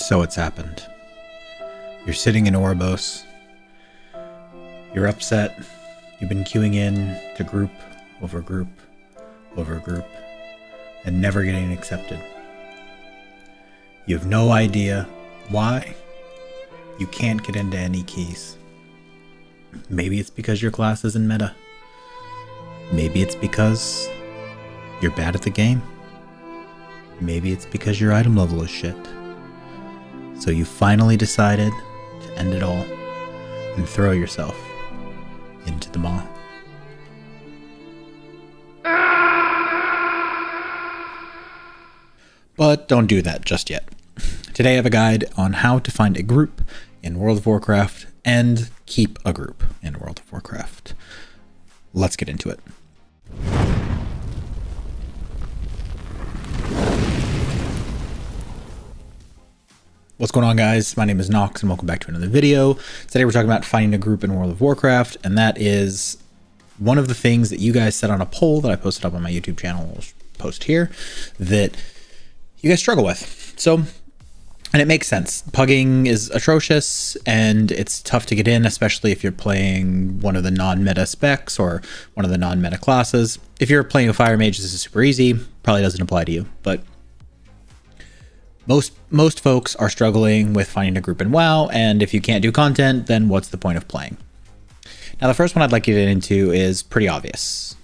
So it's happened. You're sitting in Oribos. You're upset. You've been queuing in to group over group over group and never getting accepted. You have no idea why. You can't get into any keys. Maybe it's because your class isn't meta. Maybe it's because you're bad at the game. Maybe it's because your item level is shit. So you finally decided to end it all and throw yourself into the maw. But don't do that just yet. Today I have a guide on how to find a group in World of Warcraft and keep a group in World of Warcraft. Let's get into it. What's going on, guys? My name is Nox and welcome back to another video. Today we're talking about finding a group in World of Warcraft, and that is one of the things that you guys said on a poll that I posted up on my YouTube channel, post here, that you guys struggle with. So, and it makes sense. Pugging is atrocious and it's tough to get in, especially if you're playing one of the non-meta specs or one of the non-meta classes. If you're playing a fire mage, this is super easy. Probably doesn't apply to you, but most folks are struggling with finding a group in WoW, and if you can't do content, then what's the point of playing? Now, the first one I'd like you to get into is pretty obvious.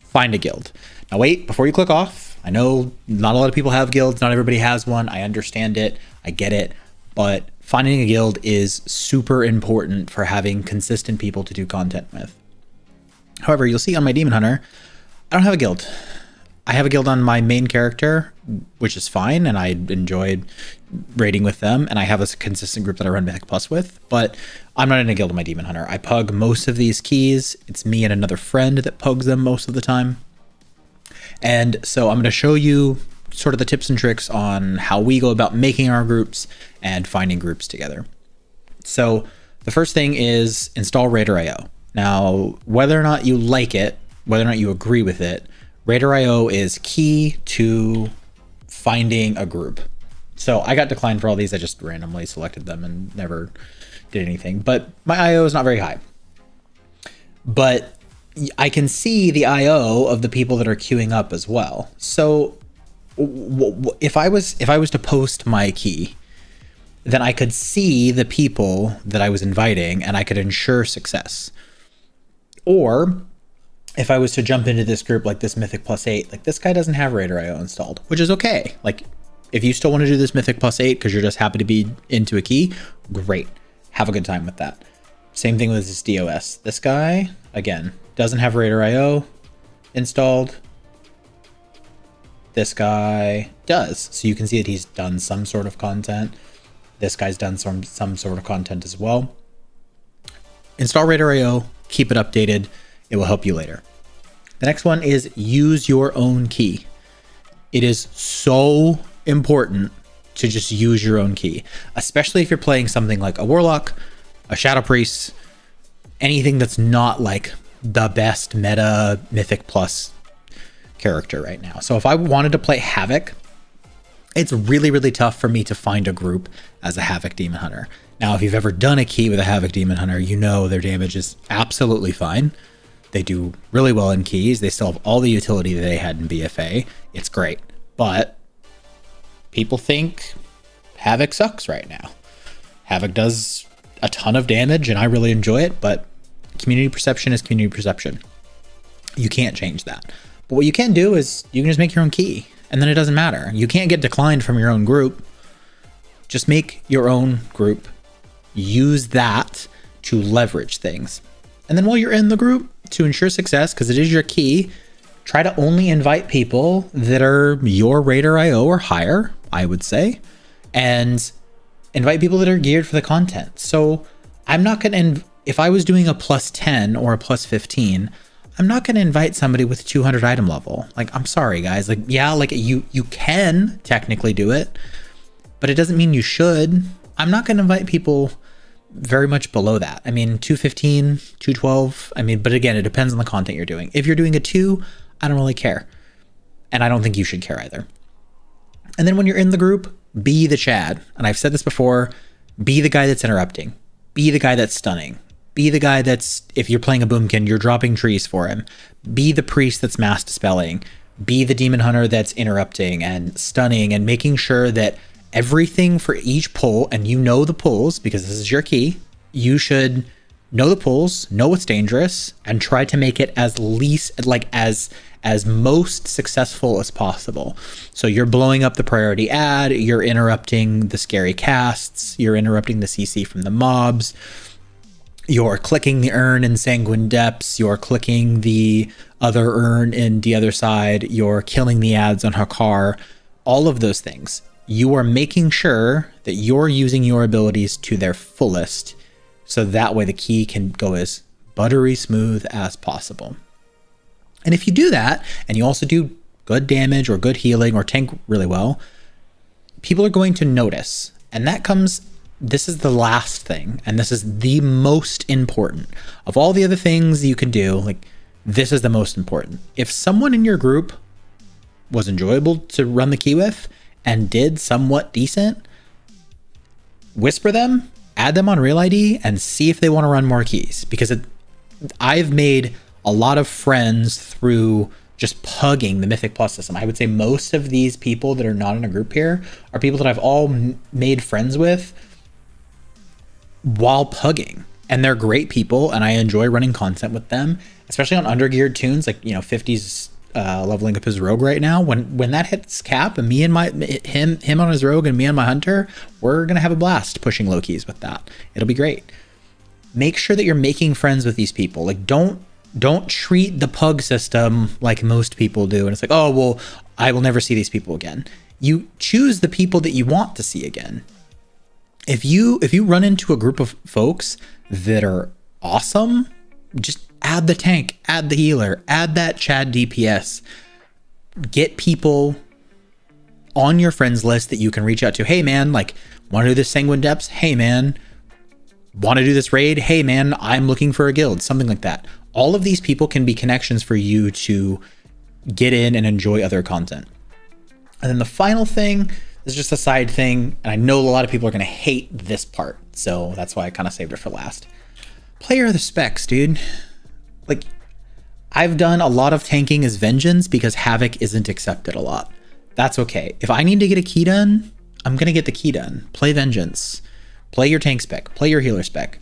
Find a guild. Now wait, before you click off, I know not a lot of people have guilds, not everybody has one, I understand it, I get it, but finding a guild is super important for having consistent people to do content with. However, you'll see on my Demon Hunter, I don't have a guild. I have a guild on my main character, which is fine, and I enjoyed raiding with them, and I have a consistent group that I run Mythic Plus with, but I'm not in a guild on my Demon Hunter. I pug most of these keys. It's me and another friend that pugs them most of the time. And so I'm going to show you sort of the tips and tricks on how we go about making our groups and finding groups together. So the first thing is install Raider.io. Now, whether or not you like it, whether or not you agree with it, Raider.io is key to finding a group. So I got declined for all these. I just randomly selected them and never did anything. But my IO is not very high. But I can see the IO of the people that are queuing up as well. So if I was to post my key, then I could see the people that I was inviting and I could ensure success. Or if I was to jump into this group like this Mythic Plus 8, like this guy doesn't have Raider.io installed, which is okay. Like if you still want to do this Mythic Plus 8 because you're just happy to be into a key, great. Have a good time with that. Same thing with this DOS. This guy, again, doesn't have Raider.io installed. This guy does. So you can see that he's done some sort of content. This guy's done some sort of content as well. Install Raider.io, keep it updated. It will help you later. The next one is use your own key. It is so important to just use your own key, especially if you're playing something like a Warlock, a Shadow Priest, anything that's not like the best meta Mythic Plus character right now. So if I wanted to play Havoc, it's really, really tough for me to find a group as a Havoc Demon Hunter. Now, if you've ever done a key with a Havoc Demon Hunter, you know their damage is absolutely fine. They do really well in keys. They still have all the utility that they had in BFA. It's great. But people think Havoc sucks right now. Havoc does a ton of damage and I really enjoy it, but community perception is community perception. You can't change that. But what you can do is you can just make your own key and then it doesn't matter. You can't get declined from your own group. Just make your own group. Use that to leverage things. And then while you're in the group, to ensure success, because it is your key, try to only invite people that are your Raider.io or higher, I would say, and invite people that are geared for the content. So I'm not going to, if I was doing a plus 10 or a plus 15, I'm not going to invite somebody with 200 item level. Like, I'm sorry, guys. Like, yeah, like you can technically do it, but it doesn't mean you should. I'm not going to invite people very much below that. I mean, 215, 212. I mean, but again, it depends on the content you're doing. If you're doing a 2, I don't really care. And I don't think you should care either. And then when you're in the group, be the Chad. And I've said this before, be the guy that's interrupting. Be the guy that's stunning. Be the guy that's, if you're playing a Boomkin, you're dropping trees for him. Be the priest that's mass dispelling. Be the demon hunter that's interrupting and stunning and making sure that everything for each pull, and you know the pulls because this is your key, you should know the pulls, know what's dangerous, and try to make it as least, like as most successful as possible. So you're blowing up the priority ad, you're interrupting the scary casts, you're interrupting the CC from the mobs, you're clicking the urn in Sanguine Depths, you're clicking the other urn in the other side, you're killing the ads on Hakar, all of those things. You are making sure that you're using your abilities to their fullest, so that way the key can go as buttery smooth as possible. And if you do that, and you also do good damage or good healing or tank really well, people are going to notice. And that comes, this is the last thing, and this is the most important. Of all the other things you can do, like, this is the most important. If someone in your group was enjoyable to run the key with and did somewhat decent, whisper them, add them on Real ID, and see if they want to run more keys. Because I've made a lot of friends through just pugging the Mythic Plus system. I would say most of these people that are not in a group here are people that I've all made friends with while pugging. And they're great people, and I enjoy running content with them, especially on undergeared tunes, like, you know, 50's leveling up his rogue right now. When that hits cap, and me and him on his rogue and me on my hunter, we're gonna have a blast pushing low keys with that. It'll be great. Make sure that you're making friends with these people. Like, don't treat the pug system like most people do, and it's like, oh well, I will never see these people again. You choose the people that you want to see again. If you run into a group of folks that are awesome, just add the tank, add the healer, add that Chad DPS. Get people on your friends list that you can reach out to. Hey man, like, want to do this Sanguine Depths? Hey man, want to do this raid? Hey man, I'm looking for a guild, something like that. All of these people can be connections for you to get in and enjoy other content. And then the final thing is just a side thing, and I know a lot of people are going to hate this part, so that's why I kind of saved it for last. Player the specs, dude. Like, I've done a lot of tanking as Vengeance because Havoc isn't accepted a lot. That's okay. If I need to get a key done, I'm going to get the key done. Play Vengeance. Play your tank spec. Play your healer spec.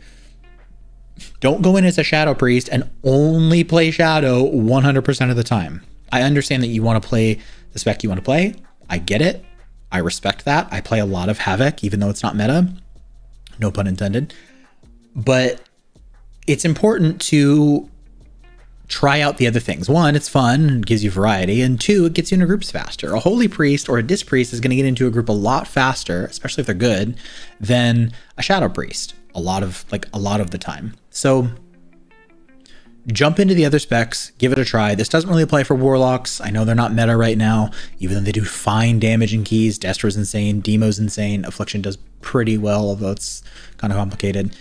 Don't go in as a Shadow Priest and only play Shadow 100% of the time. I understand that you want to play the spec you want to play. I get it. I respect that. I play a lot of Havoc, even though it's not meta. No pun intended. But it's important to try out the other things. One, it's fun, it gives you variety, and two, it gets you into groups faster. A Holy Priest or a Dis Priest is going to get into a group a lot faster, especially if they're good, than a Shadow Priest. A lot of the time. So jump into the other specs, give it a try. This doesn't really apply for Warlocks. I know they're not meta right now, even though they do fine damage in keys. Destra's insane, Demo's insane, Affliction does pretty well, although it's kind of complicated.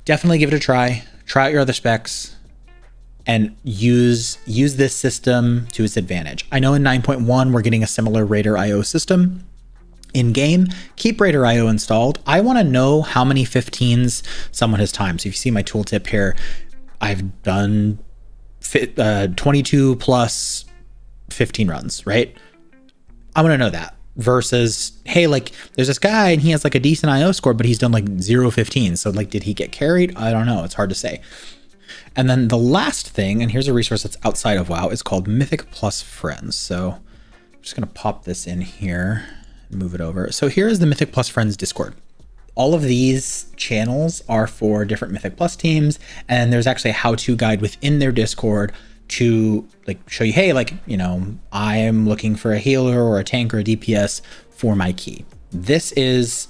Definitely give it a try. Try out your other specs and use this system to its advantage. I know in 9.1 we're getting a similar Raider IO system. In game, keep Raider IO installed. I want to know how many 15s someone has timed. So if you see my tooltip here, I've done 22 plus 15 runs, right? I want to know that versus, hey, like, there's this guy and he has like a decent IO score, but he's done like 0-15. So like, did he get carried? I don't know. It's hard to say. And then the last thing, and here's a resource that's outside of WoW, is called Mythic Plus Friends. So I'm just going to pop this in here. Move it over. So here is the Mythic Plus Friends Discord. All of these channels are for different Mythic Plus teams, and there's actually a how-to guide within their Discord to like show you, hey, like, you know, I am looking for a healer or a tank or a DPS for my key. This is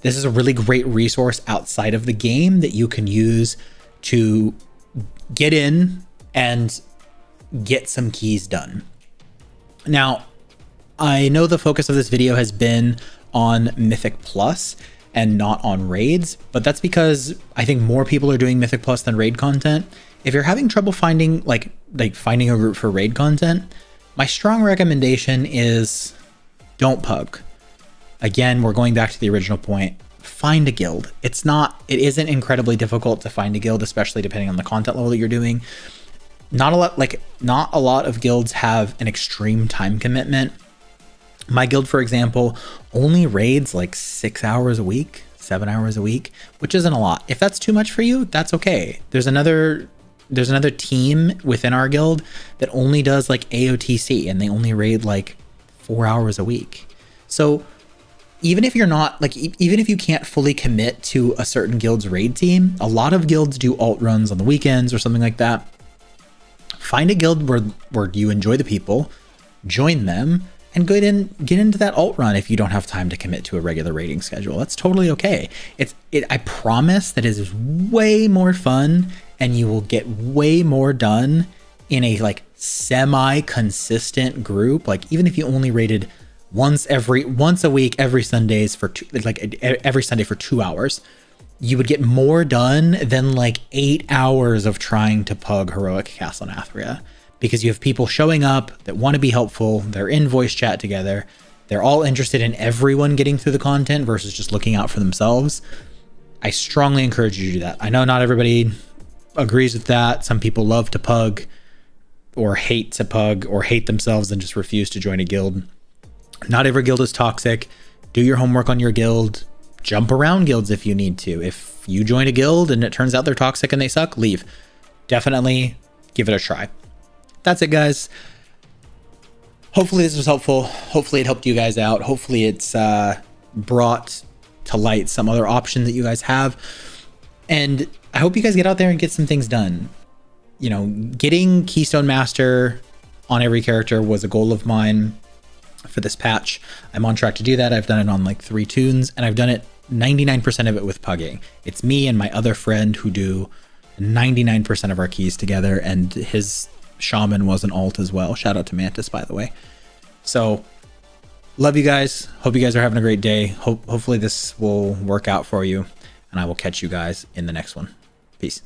a really great resource outside of the game that you can use to get in and get some keys done. Now, I know the focus of this video has been on Mythic Plus and not on raids, but that's because I think more people are doing Mythic Plus than raid content. If you're having trouble finding like finding a group for raid content, my strong recommendation is don't pug. Again, we're going back to the original point. Find a guild. It isn't incredibly difficult to find a guild, especially depending on the content level that you're doing. Not a lot of guilds have an extreme time commitment. My guild, for example, only raids like 6 hours a week, 7 hours a week, which isn't a lot. If that's too much for you, that's okay. There's another team within our guild that only does like AOTC, and they only raid like 4 hours a week. So even if you're not like, even if you can't fully commit to a certain guild's raid team, a lot of guilds do alt runs on the weekends or something like that. Find a guild where you enjoy the people, join them, and get into that alt run if you don't have time to commit to a regular raiding schedule. That's totally okay. I promise that it is way more fun, and you will get way more done in a like semi-consistent group. Like even if you only raided once a week, every Sundays for every Sunday for 2 hours, you would get more done than like 8 hours of trying to pug Heroic Castle Nathria, because you have people showing up that want to be helpful. They're in voice chat together. They're all interested in everyone getting through the content versus just looking out for themselves. I strongly encourage you to do that. I know not everybody agrees with that. Some people love to pug or hate to pug or hate themselves and just refuse to join a guild. Not every guild is toxic. Do your homework on your guild. Jump around guilds if you need to. If you join a guild and it turns out they're toxic and they suck, leave. Definitely give it a try. That's it, guys. Hopefully this was helpful. Hopefully it helped you guys out. Hopefully it's brought to light some other options that you guys have. And I hope you guys get out there and get some things done. You know, getting Keystone Master on every character was a goal of mine for this patch. I'm on track to do that. I've done it on like 3 tunes, and I've done it 99% of it with pugging. It's me and my other friend who do 99% of our keys together, and his shaman was an alt as well. Shout out to Mantis, by the way. So love you guys. Hope you guys are having a great day. Hopefully this will work out for you, and I will catch you guys in the next one. Peace.